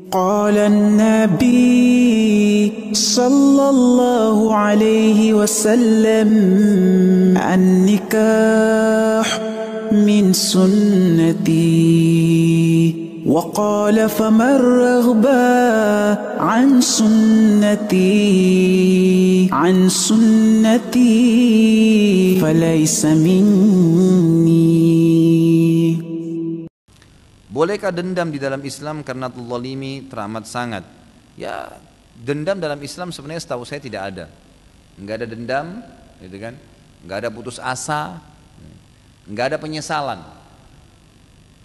قال النبي صلى الله عليه وسلم النكاح من سنتي وقال فمن رغب عن سنتي فليس مني. Bolehkah dendam di dalam Islam karena zalimi teramat sangat? Ya, dendam dalam Islam sebenarnya setahu saya tidak ada. Enggak ada dendam, gitu kan? Enggak ada putus asa, enggak ada penyesalan.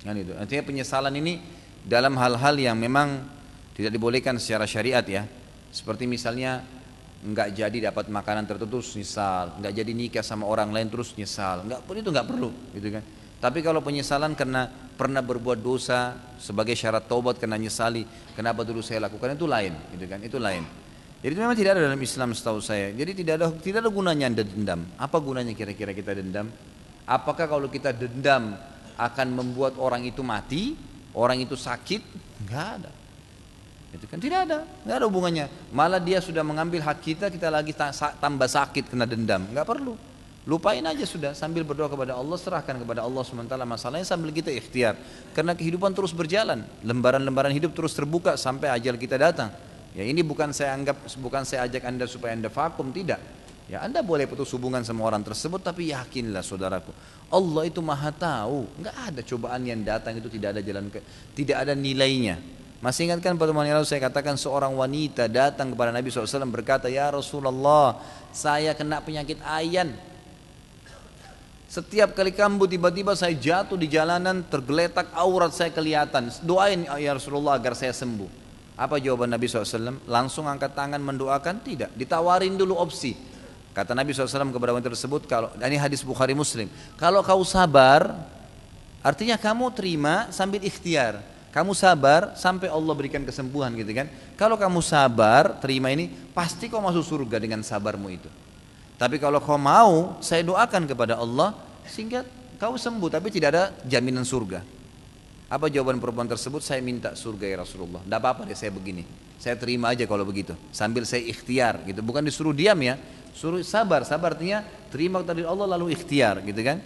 Kan itu. Artinya penyesalan ini dalam hal-hal yang memang tidak dibolehkan secara syariat ya. Seperti misalnya enggak jadi dapat makanan tertentu nyesal, enggak jadi nikah sama orang lain terus nyesal. Enggak, itu enggak perlu, gitu kan? Tapi kalau penyesalan karena pernah berbuat dosa sebagai syarat taubat karena nyesali, kenapa dulu saya lakukan, itu lain, gitu kan? Itu lain. Jadi itu memang tidak ada dalam Islam setahu saya. Jadi tidak ada gunanya Anda dendam. Apa gunanya kira-kira kita dendam? Apakah kalau kita dendam akan membuat orang itu mati, orang itu sakit? Enggak ada. Itu kan tidak ada hubungannya. Malah dia sudah mengambil hak kita lagi tambah sakit kena dendam. Enggak perlu. Lupain aja sudah, sambil berdoa kepada Allah, serahkan kepada Allah SWT masalahnya sambil kita ikhtiar. Karena kehidupan terus berjalan, lembaran-lembaran hidup terus terbuka sampai ajal kita datang. Ya ini bukan saya ajak Anda supaya Anda vakum, tidak. Ya Anda boleh putus hubungan sama orang tersebut, tapi yakinlah saudaraku, Allah itu maha tahu. Enggak ada cobaan yang datang itu tidak ada nilainya. Masih ingatkan pertemuan yang lalu saya katakan seorang wanita datang kepada Nabi SAW berkata, ya Rasulullah, saya kena penyakit ayan. Setiap kali kambuh tiba-tiba saya jatuh di jalanan, tergeletak, aurat saya kelihatan. Doain ya Rasulullah agar saya sembuh. Apa jawaban Nabi SAW? Langsung angkat tangan mendoakan? Tidak. Ditawarin dulu opsi. Kata Nabi SAW kepada wanita tersebut, ini hadis Bukhari Muslim, kalau kau sabar, artinya kamu terima sambil ikhtiar. Kamu sabar sampai Allah berikan kesembuhan, gitu kan? Kalau kamu sabar, terima ini, pasti kau masuk surga dengan sabarmu itu. Tapi kalau kau mau, saya doakan kepada Allah sehingga kau sembuh, tapi tidak ada jaminan surga. Apa jawaban perempuan tersebut? Saya minta surga ya Rasulullah. Tidak apa-apa deh saya begini. Saya terima aja kalau begitu. Sambil saya ikhtiar gitu. Bukan disuruh diam ya. Suruh sabar. Sabar artinya terima dari Allah lalu ikhtiar gitu kan.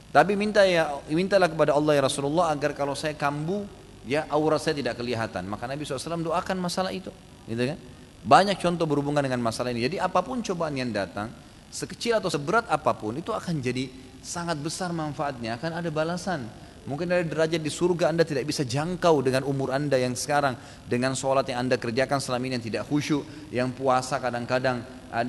Tapi mintalah kepada Allah ya Rasulullah agar kalau saya kambuh ya aurat saya tidak kelihatan. Maka Nabi SAW doakan masalah itu. Gitu kan. Banyak contoh berhubungan dengan masalah ini. Jadi apapun cobaan yang datang, sekecil atau seberat apapun, itu akan jadi sangat besar manfaatnya, akan ada balasan. Mungkin dari derajat di surga Anda tidak bisa jangkau dengan umur Anda yang sekarang, dengan sholat yang Anda kerjakan selama ini yang tidak khusyuk, yang puasa kadang-kadang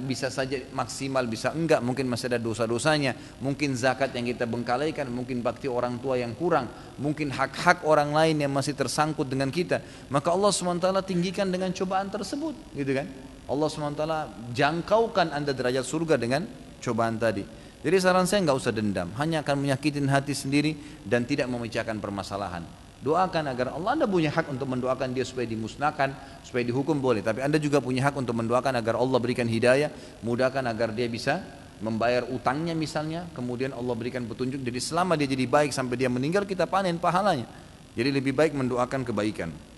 bisa saja maksimal, bisa enggak, mungkin masih ada dosa-dosanya, mungkin zakat yang kita bengkalaikan, mungkin bakti orang tua yang kurang, mungkin hak-hak orang lain yang masih tersangkut dengan kita. Maka Allah SWT tinggikan dengan cobaan tersebut, gitu kan? Allah SWT jangkaukan Anda derajat surga dengan cobaan tadi. Jadi saran saya nggak usah dendam, hanya akan menyakitin hati sendiri dan tidak memecahkan permasalahan. Doakan agar Anda punya hak untuk mendoakan dia supaya dimusnahkan, supaya dihukum boleh. Tapi Anda juga punya hak untuk mendoakan agar Allah berikan hidayah, mudahkan agar dia bisa membayar utangnya misalnya, kemudian Allah berikan petunjuk. Jadi selama dia jadi baik sampai dia meninggal kita panen pahalanya. Jadi lebih baik mendoakan kebaikan.